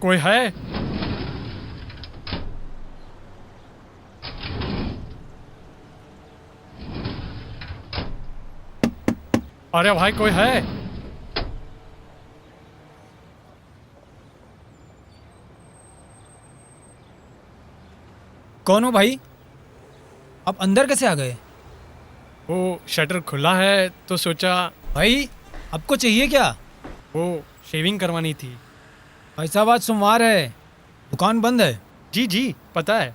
कोई है? अरे भाई कोई है? कौन हो भाई? आप अंदर कैसे आ गए? वो शटर खुला है तो सोचा। भाई आपको चाहिए क्या? वो शेविंग करवानी थी। भाई साहब आज सोमवार है, दुकान बंद है। जी जी पता है।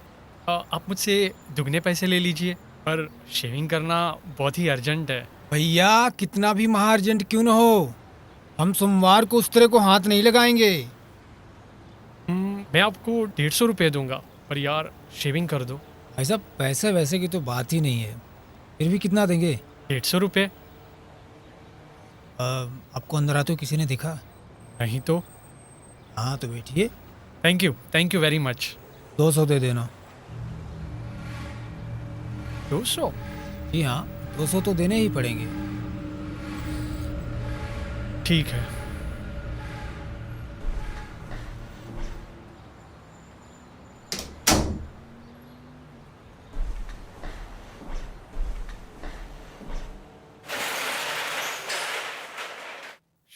आप मुझसे दुगने पैसे ले लीजिए, पर शेविंग करना बहुत ही अर्जेंट है। भैया कितना भी महा अर्जेंट क्यों न हो, हम सोमवार को उस तरह को हाथ नहीं लगाएंगे। मैं आपको 150 रुपये दूंगा, पर यार शेविंग कर दो। भाई साहब पैसे वैसे की तो बात ही नहीं है, फिर भी कितना देंगे? 150 रुपये। आपको अंदर आते हुए किसी ने देखा? नहीं तो। हाँ तो बैठिए। Thank you very much. 200 दे देना। 200? जी हाँ, 200 तो देने ही पड़ेंगे। ठीक है।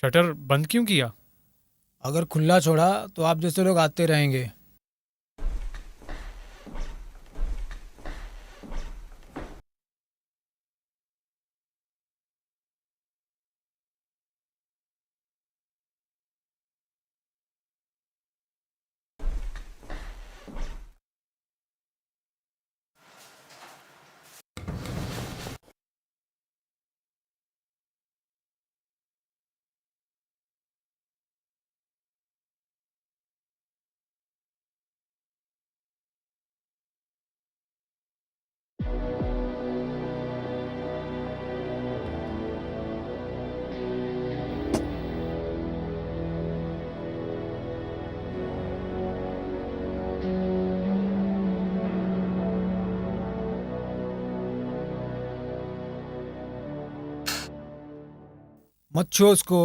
शटर बंद क्यों किया? अगर खुला छोड़ा तो आप जैसे लोग आते रहेंगे। मत छुओ उसको,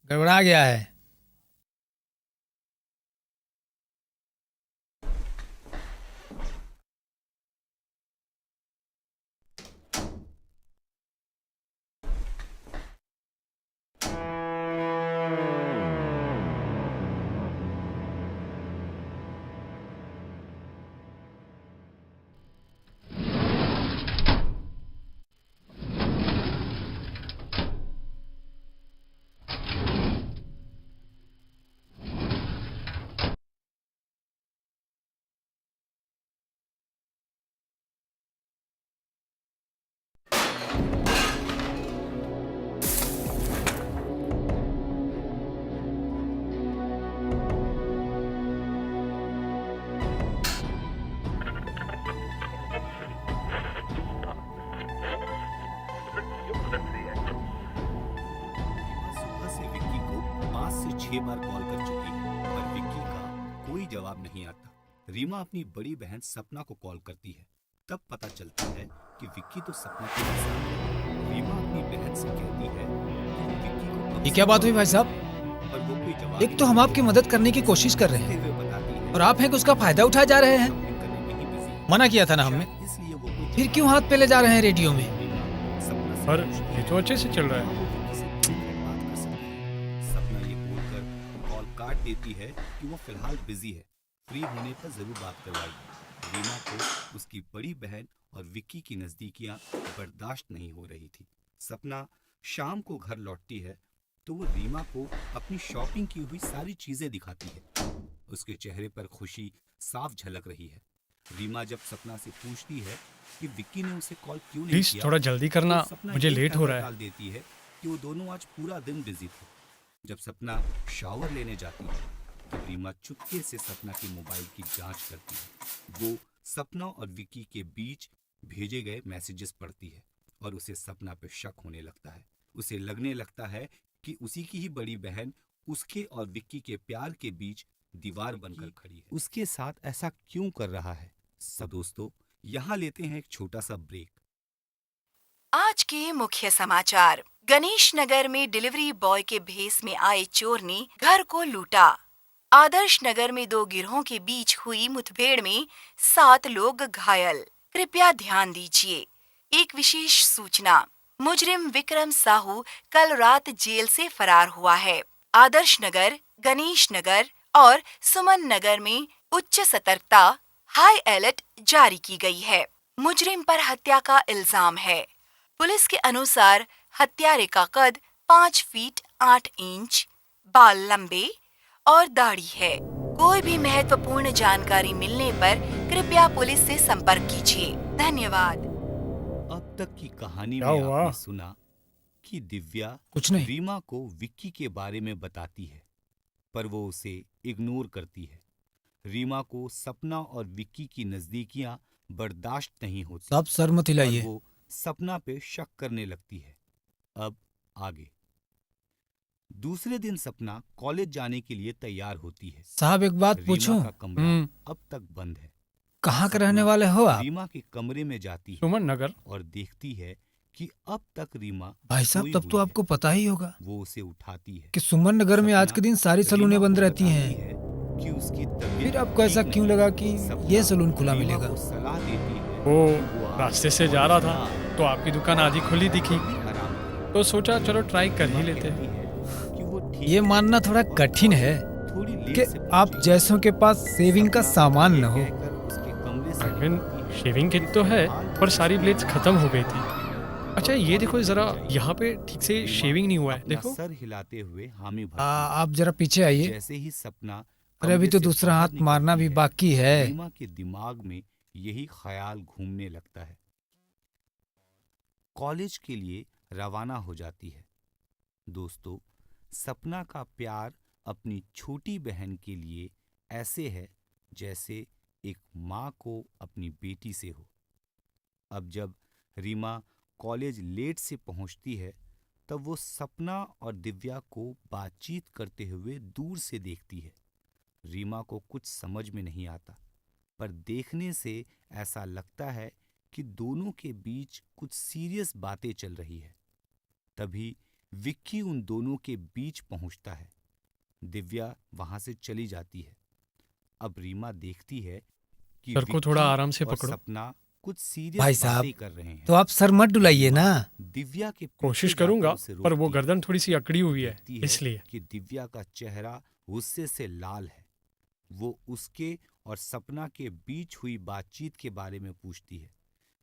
गड़बड़ा गया है। सुबह से विक्की को 5 से 6 बार कॉल कर चुकी है, पर विक्की का कोई जवाब नहीं आता। रीमा अपनी बड़ी बहन सपना को कॉल करती है। तब पता चलता है कि विक्की तो सपना के साथ है। रीमा अपनी बहन से कहती है कि विक्की को ये क्या बात हुई भाई साहब? पर वो कोई जवाब एक तो हम आपकी मदद करने की कोशिश कर रहे हैं बताती है और आप हैं कि उसका फायदा उठाए जा रहे हैं। शॉपिंग करने में ही बिजी है। मना किया था ना हमने, इसलिए वो कोई फिर क्यों हाथ पे ले जा रहे हैं रेडियो में? सपना से पर पूछती ये तो अच्छे से चल रहा है। वो विक्की से 3 मिनट बात कर सकती है। सपना ये बोलकर कॉल काट देती है कि वो फिलहाल बिजी है, फ्री होने पर जरूर बात करवाएगी। रीमा को उसकी बड़ी बहन और विक्की की नजदीकियां बर्दाश्त नहीं हो रही थी। सपना शाम को घर लौटती है तो वो रीमा को अपनी शॉपिंग की हुई सारी चीजें दिखाती है। उसके चेहरे पर खुशी साफ झलक रही है। रीमा जब सपना से पूछती है कि विक्की ने उसे कॉल क्यों नहीं प्लीज किया, थोड़ा जल्दी करना, तो सपना मुझे ये लेट हो कहकर रहा है। टाल देती है कि वो दोनों आज पूरा दिन बिजी थे। जब सपना शावर लेने जाती है तो रीमा चुपके से सपना के मोबाइल की जांच करती है। वो सपना और विक्की के बीच भेजे गए मैसेजेस पढ़ती है और उसे सपना पे शक होने लगता है। उसे लगने लगता है कि उसी की ही बड़ी बहन उसके और विक्की के प्यार के बीच दीवार बनकर खड़ी है। उसके साथ ऐसा क्यों कर रहा है? सब दोस्तों, यहाँ लेते हैं एक छोटा सा ब्रेक। आज के मुख्य समाचार। गणेश नगर में डिलीवरी बॉय के भेस में आए चोर ने घर को लूटा। आदर्श नगर में दो गिरोहों के बीच हुई मुठभेड़ में 7 लोग घायल। कृपया ध्यान दीजिए। एक विशेष सूचना, मुजरिम विक्रम साहू कल रात जेल से फरार हुआ है। आदर्श नगर, गणेश नगर और सुमन नगर में उच्च सतर्कता, हाई अलर्ट जारी की गई है। मुजरिम पर हत्या का इल्जाम है। पुलिस के अनुसार हत्यारे का कद 5 फीट 8 इंच, बाल लंबे और दाढ़ी है। कोई भी महत्वपूर्ण जानकारी मिलने पर कृपया पुलिस से संपर्क कीजिए। धन्यवाद। अब तक की कहानी क्या में हुआ? आपने सुना कि दिव्या कुछ नहीं। रीमा को विक्की के बारे में बताती है, पर वो उसे इग्नोर करती है। रीमा को सपना और विक्की की नजदीकियां बर्दाश्त नहीं होती साहब सर मत और हिलाइए। वो सपना पे शक करने लगती है। अब आगे। दूसरे दिन सपना कॉलेज जाने के लिए तैयार होती है। साहब एक बात रीमा पूछूं, का कमरा हम्म। अब तक बंद है। कहाँ के सपना रहने वाले हो आप? रीमा के कमरे में जाती है सुमन नगर। और देखती है कि अब तक रीमा भाई साहब सोई तब तो हुई आपको है। पता ही होगा वो उसे उठाती है। कि सुमन नगर में आज सपना के दिन सारी रीमा सलूनें को बंद रहती बताती हैं। है कि उसकी तबीयत फिर आपको ऐसा ठीक क्यों नहीं लगा है। कि सपना ये सलून खुला रीमा मिलेगा? को सलाह देती है वो कि वो आज रास्ते से जा रहा था कॉलेज तो आपकी दुकान आधी खुली दिखी, भी आराम करे। तो सोचा चलो ट्राई कर ही रीमा लेते कहती हैं। है कि वो ठीक ये है मानना थोड़ा और कठिन है थोड़ी लेट कि से आप पहुंची। जैसों के पास सेविंग का सपना सामान ये न हो। कहकर उसके कमरे से अरविंद, निकलती है शेविंग कि किट तो है, फिलहाल पर सारी उसकी ब्लेड्स खत्म हो गई थी। और अच्छा ये देखो कॉलेज जरा, जाएगी। यहाँ पे ठीक से रीमा शेविंग नहीं हुआ है, अपना देखो। सर हिलाते हुए हामी भरती है। आप जरा पीछे आइए। जैसे ही सपना अरे अभी कमरे तो से दूसरा बाहर हाथ मारना निकलती भी बाकी है। रीमा के दिमाग में यही ख्याल घूमने लगता है। कॉलेज के लिए रवाना हो जाती है। दोस्तों, सपना का प्यार अपनी छोटी बहन के लिए ऐसे है जैसे एक माँ को अपनी बेटी से हो। अब जब रीमा कॉलेज लेट से पहुंचती है, तब वो सपना और दिव्या को बातचीत करते हुए दूर से देखती है। रीमा को कुछ समझ में नहीं आता, पर देखने से ऐसा लगता है कि दोनों के बीच कुछ सीरियस बातें चल रही है। तभी विक्की उन दोनों के बीच पहुंचता है। दिव्या वहां से चली जाती है। अब रीमा देखती है कि सर को थोड़ा विक्की आराम से और पकड़ो। सपना कुछ भाई सीरियस साहब, बातें कर रहे हैं। तो आप सर मत डुलाइए ना। दिव्या के पीछे कोशिश जाकर करूंगा, उसे पर वो रोकती है। गर्दन थोड़ी सी अकड़ी हुई है, देखती इसलिए। कि दिव्या का चेहरा गुस्से से लाल है। वो उसके और सपना के बीच हुई बातचीत के बारे में पूछती है।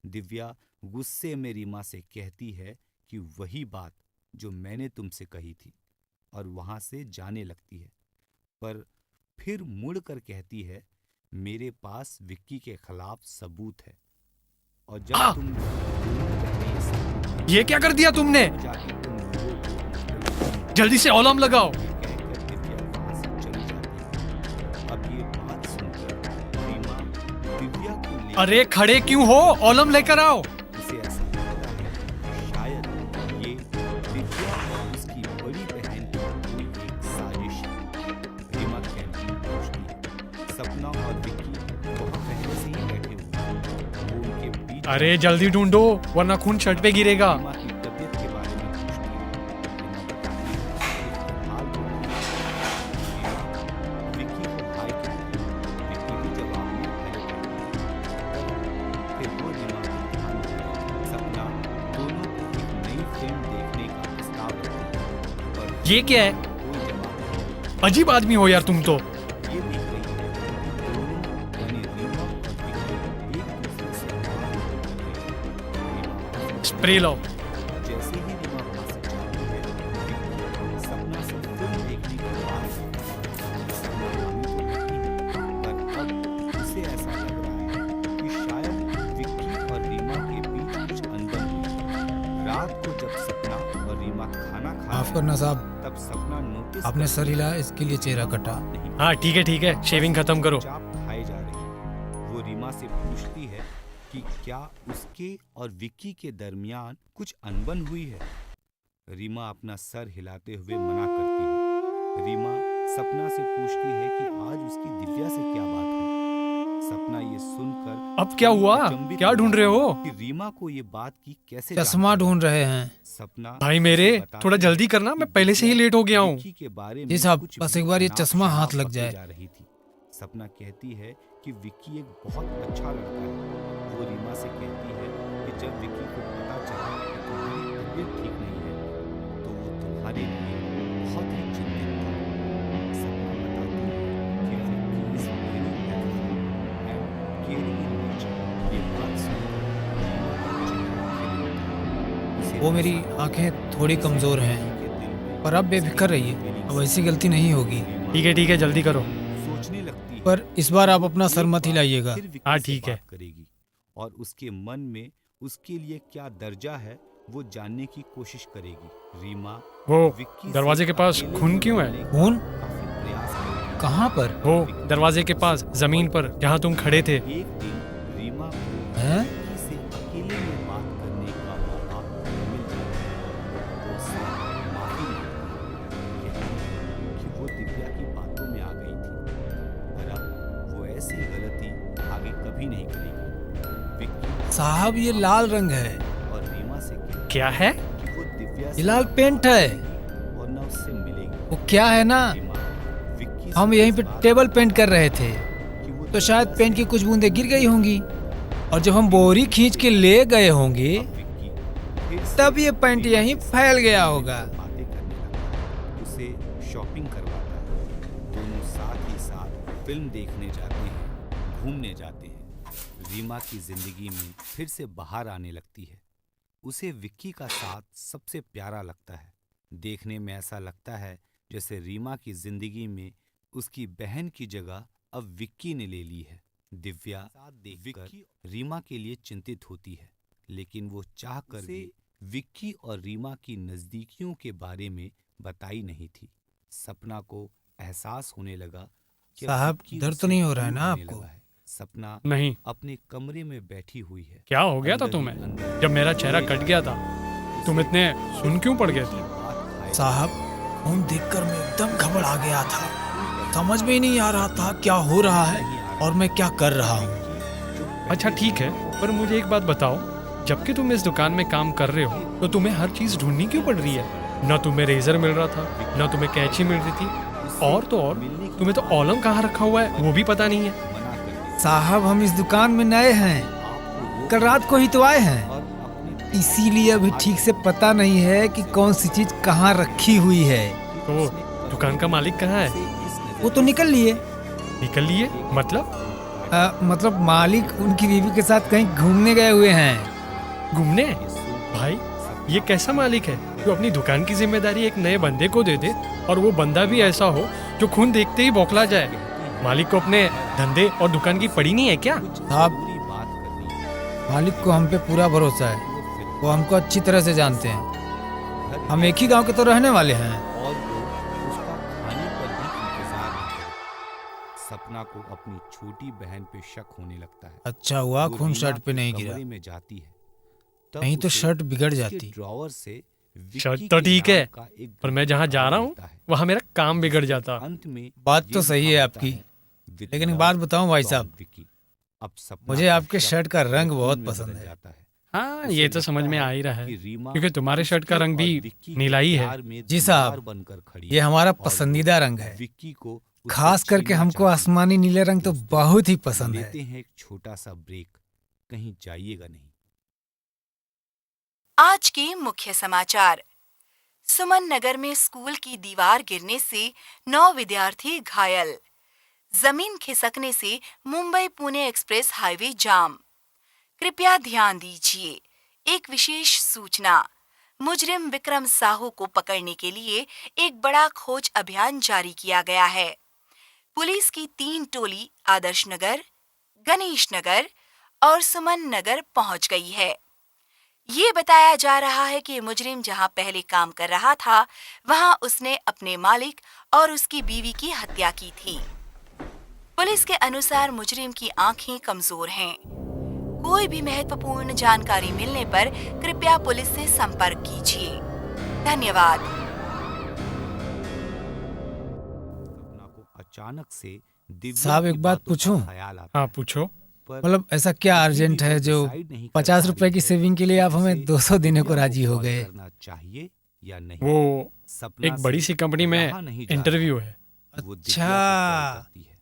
दिव्या गुस्से में रीमा से कहती है कि वही बात जो मैंने तुमसे कही थी, और वहां से जाने लगती है। पर फिर मुड़ कर कहती है, मेरे पास विक्की के खिलाफ सबूत है, और जब तुम ये क्या कर दिया तुमने? जाके तुम लोग जल्दी से अलार्म लगाओ। कहकर दिव्या वहां से चली जाती है। अब ये बात सुनकर रीमा दिव्या को लेकर अरे खड़े क्यों हो? अलार्म लेकर आओ। उसे ऐसा लगता है कि शायद ये दिव्या और उसकी बड़ी बहन की कोई एक साजिश है। रीमा कैंटीन पहुंचती है। सपना और विक्की वहां पहले से ही बैठे हुए हैं। वो उनके बीच अरे जल्दी ढूंढो, वरना खून शर्ट पे गिरेगा। रीमा की तबीयत के बारे में पूछती है। रीमा बताती है कि फिलहाल वो ठीक है। रीमा विक्की को हाय कहती है। विक्की भी जवाब में हेलो कहता है। फिर वो रीमा को ध्यान देती है। सपना दोनों को एक नई फिल्म देखने का प्रस्ताव रखती है, पर ये क्या है? कोई जवाब नहीं। अजीब आदमी हो यार तुम तो। ये देख रही है कि दोनों यानी रीमा और विक्की एक दूसरे से बात कर रहे हैं। रीमा स्प्रे लाओ। जैसे ही रीमा वहां से जाती है, विक्की सपना से फिल्म देखने की बात करता है। सपना रानी तो नहीं है, पर अब उसे ऐसा लग रहा है कि शायद विक्की और रीमा के बीच कुछ अनबन हुई है। रात को जब सपना और रीमा खाना खा माफ रहे करना हैं, साहब, तब सपना नोटिस आपने सर करती है हिलाया इसके लिए चेहरा कटा। नहीं हाँ ठीक है, शेविंग खत्म करो। चाप खाए जा रही है। वो रीमा से पूछती है कि क्या उसके और विक्की के दरमियान कुछ अनबन हुई है। रीमा अपना सर हिलाते हुए मना करती है। रीमा सपना से पूछती है कि आज उसकी दिव्या से क्या बात हुई। सपना ये सुनकर अब क्या हुआ? अचंभित क्या हो ढूंढ रहे हो? कि रीमा को ये बात की कैसे चश्मा जानकारी ढूंढ रहे हैं। सपना भाई मेरे, उसे बताती थोड़ा जल्दी है करना, कि मैं पहले से ही विक्की लेट हो गया हूँ। विक्की के बारे जी में साहब, कुछ बस भी एक बार ये नाप चश्मा शनाप हाथ लग पकड़ी जाए। जा रही थी। सपना कहती है कि विक्की एक बहुत अच्छा लड़का है। वो रीमा से कहती है कि जब विक्की को पता चला कि तुम्हारी तबीयत ठीक नहीं है तो वो तुम्हारे लिए बहुत ही चिंतित था। सपना बताती है कि Vicky is very helpful and caring in nature. ये बात सुनकर रीमा का चेहरा खिल उठा। उसे वो मेरी ऐसा लगा आंखें थोड़ी जैसे कमजोर विक्की हैं, के दिल में पर अब बेफिक्र रहिए, अब ऐसी गलती नहीं होगी। ठीक है, जल्दी करो। सोचने लगती है पर इस बार आप अपना सर एक मत बार हिलाइएगा। फिर विक्की हाँ, से ठीक है। बात करेगी और उसके मन में उसके लिए क्या दर्जा है वो जानने की कोशिश करेगी। रीमा वो विक्की से दरवाजे के पास अकेले खून में क्यों है? मिलने का खून? काफी प्रयास करेगी। कहाँ पर वो दरवाजे के पास जमीन पर जहाँ तुम खड़े थे। एक दिन रीमा को हैं? विक्की से अकेले में बात करने का मौका मिल जाता है। वो उससे माफी मांगती है, कहती है कि वो दिव्या की बातों में आ गई थी, पर अब वो ऐसी गलती आगे कभी नहीं करेगी। विक्की साहब, ये लाल रंग है। और रीमा से कहती क्या है? कि वो दिव्या ये से लाल ना पेंट है। मिलेगी और न उससे मिलेगी। वो क्या है ना, रीमा विक्की से हम यहीं इस पे बात टेबल पर पेंट कर रहे थे, कि वो तो शायद दिव्या पेंट से की कुछ बूंदें गिर गई होंगी, और जब हम बोरी खींच के ले गए होंगे अब विक्की फिर से तब ये पेंट रीमा यहीं के साथ फैल गया होगा। बातें करने लगा। उसे शॉपिंग करवाता है। दोनों साथ ही साथ फिल्म देखने जाते हैं, घूमने जाते हैं। रीमा की जिंदगी में फिर से बाहर आने लगती है। उसे विक्की का साथ सबसे प्यारा लगता है। देखने में ऐसा लगता है जैसे रीमा की जिंदगी में उसकी बहन की जगह अब विक्की ने ले ली है। दिव्या देखकर रीमा के लिए चिंतित होती है, लेकिन वो चाह कर भी विक्की और रीमा की नजदीकियों के बारे में बताई नहीं थी। सपना को एहसास होने लगा कि अब साहब, विक्की दर्द तो उससे नहीं हो रहा है दूर ना होने आपको? लगा है। सपना नहीं। अपने कमरे में बैठी हुई है। क्या हो गया था अंदर ही तुम्हें? अंदर जब मेरा चेहरा कट गया था, तुम इतने सुन क्यों पड़ गए थे? साहब, खून देखकर मैं एकदम घबरा गया था। समझ में ही नहीं आ रहा था क्या हो रहा है और मैं क्या कर रहा हूँ। अच्छा ठीक है, पर मुझे एक बात बताओ, जबकि तुम इस दुकान में काम कर रहे हो तो तुम्हें हर चीज ढूंढनी क्यों पड़ रही है? न तुम्हें रेजर मिल रहा था, न तुम्हें कैंची मिल रही थी, और तो और तुम्हें तो ऑलम कहाँ रखा हुआ है वो भी पता नहीं है। साहब, हम इस दुकान में नए हैं, कल रात को ही तो आए हैं, इसीलिए अभी ठीक से पता नहीं है कि कौन सी चीज कहाँ रखी हुई है। तो दुकान का मालिक कहाँ है? वो तो निकल लिए। निकल लिए? मतलब मालिक उनकी बीवी के साथ कहीं घूमने गए हुए हैं। घूमने? भाई ये कैसा मालिक है जो अपनी दुकान की जिम्मेदारी एक नए बंदे को दे दे, और वो बंदा भी ऐसा हो जो खून देखते ही बौखला जाए? मालिक को अपने धंधे और दुकान की पड़ी नहीं है क्या? साहब, मालिक को हम पे पूरा भरोसा है, वो हमको अच्छी तरह से जानते हैं। हम एक ही गांव के तो रहने वाले हैं। और वो उसका खाने पर भी इंतजार नहीं करता। सपना को अपनी छोटी बहन पे शक होने लगता है। अच्छा हुआ वो खून रीमा शर्ट पे के नहीं गिरा, कमरे में जाती है, तब नहीं तो उसे शर्ट बिगड़ उसके जाती। ड्रॉवर से विक्की शर्ट तो के ठीक नाम है, का एक पर मैं जहाँ जा रहा हूँ मिलता है। वहाँ मेरा काम बिगड़ जाता। अंत में बात तो ये सही है लिखा आपकी, होता है, "With लेकिन एक love, बात बताऊं भाई Tom साहब, विक्की।" अब सपना मुझे का आपके शक शर्ट का रंग यकीन बहुत में पसंद बदल है। जाता है। हाँ, उसे ये तो समझ लगता में है आ ही रहा है, कि रीमा क्योंकि तुम्हारे शर्ट का उसके रंग और भी विक्की के नीला ही है। प्यार में जी साहब, दीवार बनकर खड़ी ये है हमारा और वो पसंदीदा रंग है। विक्की को उससे खास करके छीनना हमको चाहती है। आसमानी नीले रंग तो दोस्तों, बहुत ही पसंद लेते है। हैं एक छोटा सा ब्रेक, कहीं जाइएगा नहीं। आज के मुख्य समाचार। सुमन नगर में स्कूल की दीवार गिरने से 9 विद्यार्थी घायल। जमीन खिसकने से मुंबई पुणे एक्सप्रेस हाईवे जाम। कृपया ध्यान दीजिए, एक विशेष सूचना। मुजरिम विक्रम साहू को पकड़ने के लिए एक बड़ा खोज अभियान जारी किया गया है। पुलिस की 3 टोली आदर्श नगर, गणेश नगर और सुमन नगर पहुंच गई है। ये बताया जा रहा है कि मुजरिम जहां पहले काम कर रहा था, वहां उसने अपने मालिक और उसकी बीवी की हत्या की थी। पुलिस के अनुसार मुजरिम की आंखें कमजोर हैं। कोई भी महत्वपूर्ण जानकारी मिलने पर कृपया पुलिस से संपर्क कीजिए। धन्यवाद। सपना को अचानक से दिव्या साहब, की एक बात बातों का पूछूं? ख्याल आता हाँ है, पूछो। पर मतलब ऐसा क्या अर्जेंट है जो डिसाइड नहीं कर 50 पा रुपए रही की है सेविंग के लिए आप कि हमें उसे 200 देने को दिव्या राजी हो कॉल गए? करना चाहिए या नहीं। वो सपना एक बड़ी से सी कंपनी में रहा नहीं जा इंटरव्यू रहा। है। वो दिव्या को कॉल अच्छा, करती है।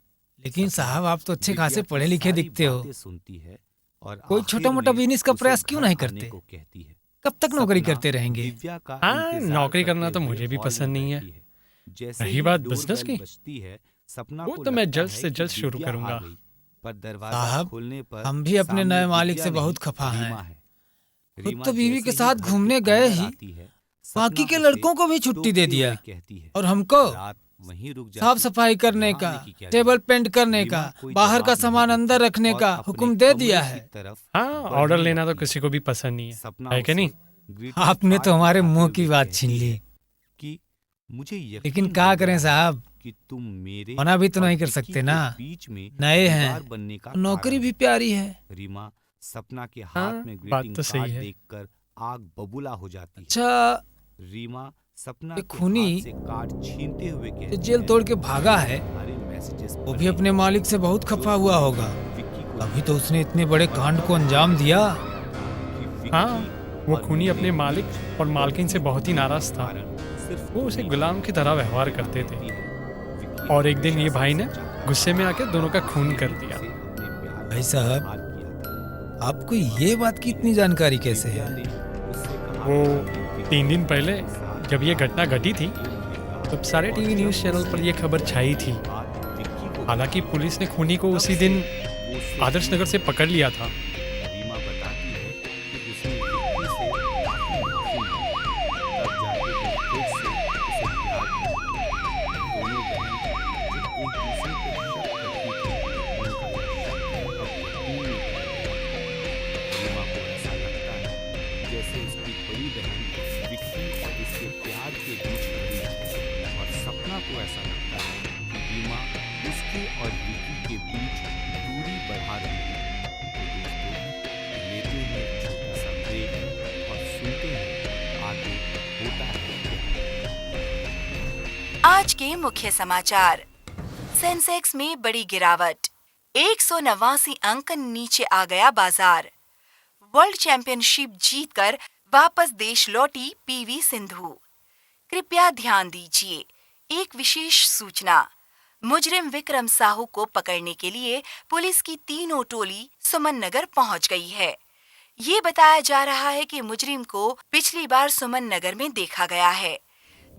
लेकिन सपना साहब आप तो अच्छे दिव्या खासे की पढ़े लिखे सारी दिखते हो, बातें सुनती है और कोई आखिर छोटा मोटा में बिजनेस का उसे प्रयास क्यों घर नहीं आने करते? को कहती है। कब तक नौकरी सपना करते रहेंगे? दिव्या का हाँ, इंतजार नौकरी करना करते तो हुए मुझे भी हॉल पसंद में नहीं है। बैठी जैसे रही ही बात डोर बिजनेस बेल की, बजती है, सपना वो को तो मैं लगता जल्द है से कि जल्द शुरू दिव्या आ करूंगा। गई, पर दरवाजा साहब, खोलने पर हम भी अपने सामने नए मालिक दिव्या से नहीं, बहुत खफा हैं। रीमा है। खुद रीमा तो बीवी जैसे के ही साथ घर के घूमने गए अंदर ही आती है, बाकी सपना के उसे लड़कों को भी छुट्टी दे टोकते दिया, हुए कहती है, और हमको रात वहीं रुक जाती, साफ सफाई करने यहाँ का, आने की क्या टेबल जरूरत? पेंट करने रीमा का, कोई बाहर का जवाब नहीं सामान देती अंदर रखने और का अपने हुक्म दे कमरे दिया की है। तरफ हाँ, बढ़ने ऑर्डर लेना तो लगती किसी को भी पसंद नहीं है, सपना है कि उसे नहीं? ग्रीटिंग आपने कार्ड तो हमारे दिखाते मुंह हुए की बात कहती छीन ली, है कि मुझे यकीन लेकिन हो क्या करें गया साहब, कि तुम मेरे मना भी तो और नहीं कर विक्की सकते के ना, बीच में नए दीवार हैं, बनने का नौकरी कारण भी हो। प्यारी है। रीमा सपना के हाँ, हाथ में बात ग्रीटिंग तो सही कार्ड है। देखकर आग बबूला हो जाती है। अच्छा, रीमा सपना ये के खूनी हाथ से कार्ड छीनते हुए जो कहती जेल है, तोड़ के भागा है, तुम्हारे मैसेजेस वो भी पढ़े अपने मालिक से बहुत जो खफा हुआ तुमने होगा, विक्की को अभी दिए। तो उसने इतने बड़े कांड को अंजाम दिया। कि विक्की हाँ, वो और खूनी मेरे अपने मालिक बीच और मालकिन से बहुत ही नाराज था। कारण सिर्फ वो उसे तुम्हें गुलाम की तरह व्यवहार करते थे, विक्की और एक दिन ये हमेशा भाई ने सच्चा था। गुस्से में आकर दोनों का खून कर दिया। उसे अपने प्यार भाई का साहब, इजहार किया था। आपको ये बात की इतनी जानकारी कैसे दिव्या है? ने उससे कहा वो कि 3 दिन पहले जब ये घटना घटी थी, तब सारे टीवी न्यूज़ चैनल पर यह खबर छाई थी। हालांकि पुलिस ने खूनी को उसी दिन आदर्श नगर से पकड़ लिया था। रीमा बताती है कि उसने विक्की से माफी मांगी, तब जाके वो फिर से उसे प्यार किया। दोनों बहन जो एक दूसरे पर शक करती थी, उनका शक अब यकीन में बदल गया। रीमा को ऐसा लगता है जैसे उसकी बड़ी बहन विक्की और उसके प्यार के बीच खड़ी है, और सपना को ऐसा लगता है कि रीमा उसके और विक्की के बीच दूरी बढ़ा रही है। तो दोस्तों, लेते हैं एक छोटा सा ब्रेक और सुनते हैं आगे होता है क्या। आज के मुख्य समाचार। सेंसेक्स में बड़ी गिरावट, 189 अंक नीचे आ गया बाजार। वर्ल्ड चैंपियनशिप जीतकर वापस देश लौटी पीवी सिंधु। कृपया ध्यान दीजिए, एक विशेष सूचना। मुजरिम विक्रम साहू को पकड़ने के लिए पुलिस की तीनों टोली सुमन नगर पहुंच गई है। ये बताया जा रहा है कि मुजरिम को पिछली बार सुमन नगर में देखा गया है।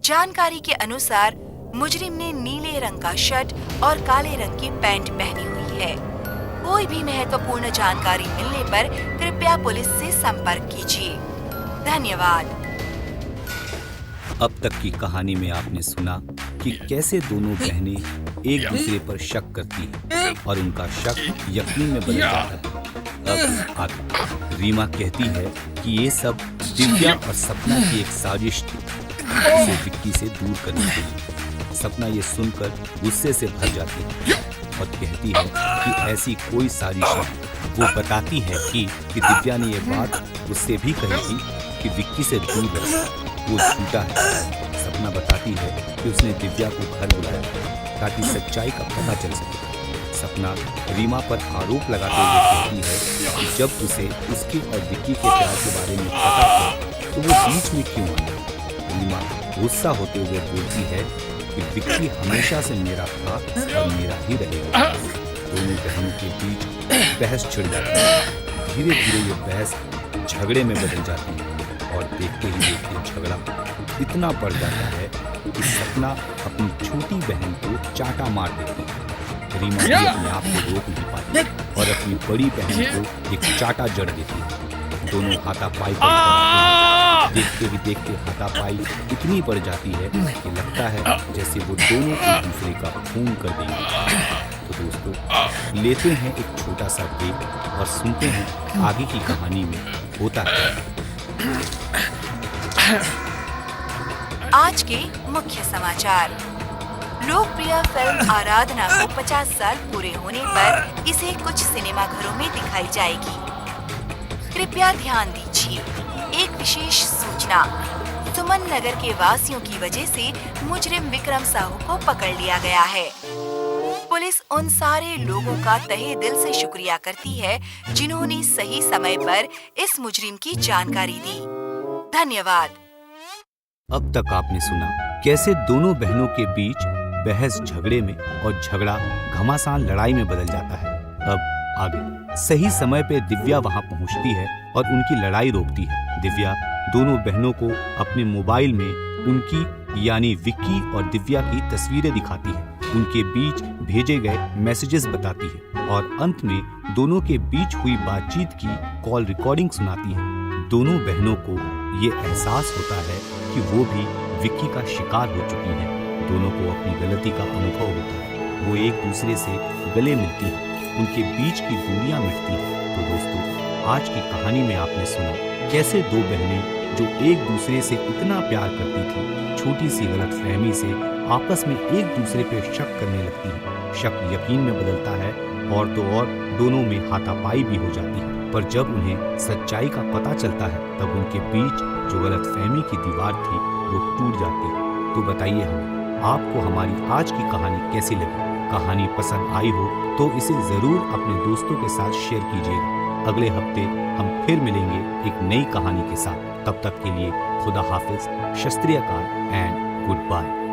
जानकारी के अनुसार मुजरिम ने नीले रंग का शर्ट और काले रंग की पैंट पहनी हुई है। कोई भी महत्वपूर्ण जानकारी मिलने पर कृपया पुलिस से संपर्क कीजिए। धन्यवाद। अब तक की कहानी में आपने सुना कि कैसे दोनों बहनें एक दूसरे पर शक करती हैं और उनका शक यकीन में बदल जाता है। अब आगे रीमा कहती है कि ये सब दिव्या और सपना की एक साजिश थी, उसे विक्की से दूर करने के लिए। सपना ये सुनकर गुस्से से भर जाती है और कहती है कि ऐसी कोई साजिश नहीं। वो बताती है कि दिव्या ने ये बात उससे भी कही थी कि विक्की से दूर रहे, वो झूठा है। सपना बताती है कि उसने दिव्या को घर बुलाया ताकि सच्चाई का पता चल सके। सपना रीमा पर आरोप लगाते हुए कहती है कि जब उसे उसके और विक्की के प्यार के बारे में पता था तो वो बीच में क्यों आया। रीमा गुस्सा होते हुए बोलती है कि विक्की हमेशा से मेरा था और मेरा ही रहेगा। दोनों बहनों के बीच बहस छिड़ जाती है। धीरे धीरे ये बहस झगड़े में बदल जाती है और देखते ही देखते झगड़ा इतना बढ़ जाता है कि सपना अपनी छोटी बहन को चाटा मार देती है। रीमा भी अपने आप को रोक नहीं पाती और अपनी बड़ी बहन को एक चाटा जड़ देती है। दोनों हाथापाई करते हैं। देखते ही देखते हाथापाई इतनी बढ़ जाती है कि लगता है जैसे वो दोनों एक दूसरे का खून कर देंगे। तो दोस्तों, लेते हैं एक छोटा सा ब्रेक और सुनते हैं आगे की कहानी में होता है। आज के मुख्य समाचार। लोकप्रिय फिल्म आराधना को 50 साल पूरे होने पर इसे कुछ सिनेमाघरों में दिखाई जाएगी। कृपया ध्यान दीजिए, एक विशेष सूचना। सुमन नगर के वासियों की वजह से मुजरिम विक्रम साहू को पकड़ लिया गया है। पुलिस उन सारे लोगों का तहे दिल से शुक्रिया करती है जिन्होंने सही समय पर इस मुजरिम की जानकारी दी। धन्यवाद। अब तक आपने सुना कैसे दोनों बहनों के बीच बहस झगड़े में और झगड़ा घमासान लड़ाई में बदल जाता है। अब आगे सही समय पे दिव्या वहां पहुंचती है और उनकी लड़ाई रोकती है। दिव्या दोनों बहनों को अपने मोबाइल में उनकी यानी विक्की और दिव्या की तस्वीरें दिखाती है, उनके बीच भेजे गए मैसेजेस बताती है और अंत में दोनों के बीच हुई बातचीत की कॉल रिकॉर्डिंग सुनाती है। दोनों बहनों को ये एहसास होता है कि वो भी विक्की का शिकार हो चुकी हैं। दोनों को अपनी गलती का अनुभव होता है। वो एक दूसरे से गले मिलती हैं, उनके बीच की दूरियां मिटती हैं। तो दोस्तों, आज की कहानी में आपने सुना कैसे दो बहनें जो एक दूसरे से इतना प्यार करती थी, छोटी सी गलतफहमी से आपस में एक दूसरे पे शक करने लगती हैं। शक यकीन में बदलता है और तो और दोनों में हाथापाई भी हो जाती है। पर जब उन्हें सच्चाई का पता चलता है तब उनके बीच जो गलतफहमी की दीवार थी वो टूट जाती है। तो बताइए हमें, आपको हमारी आज की कहानी कैसी लगी? कहानी पसंद आई हो तो इसे जरूर अपने दोस्तों के साथ शेयर कीजिएगा। अगले हफ्ते हम फिर मिलेंगे एक नई कहानी के साथ। तब तक के लिए खुदा हाफिज, शस्त्रीय काल एंड गुड बाय।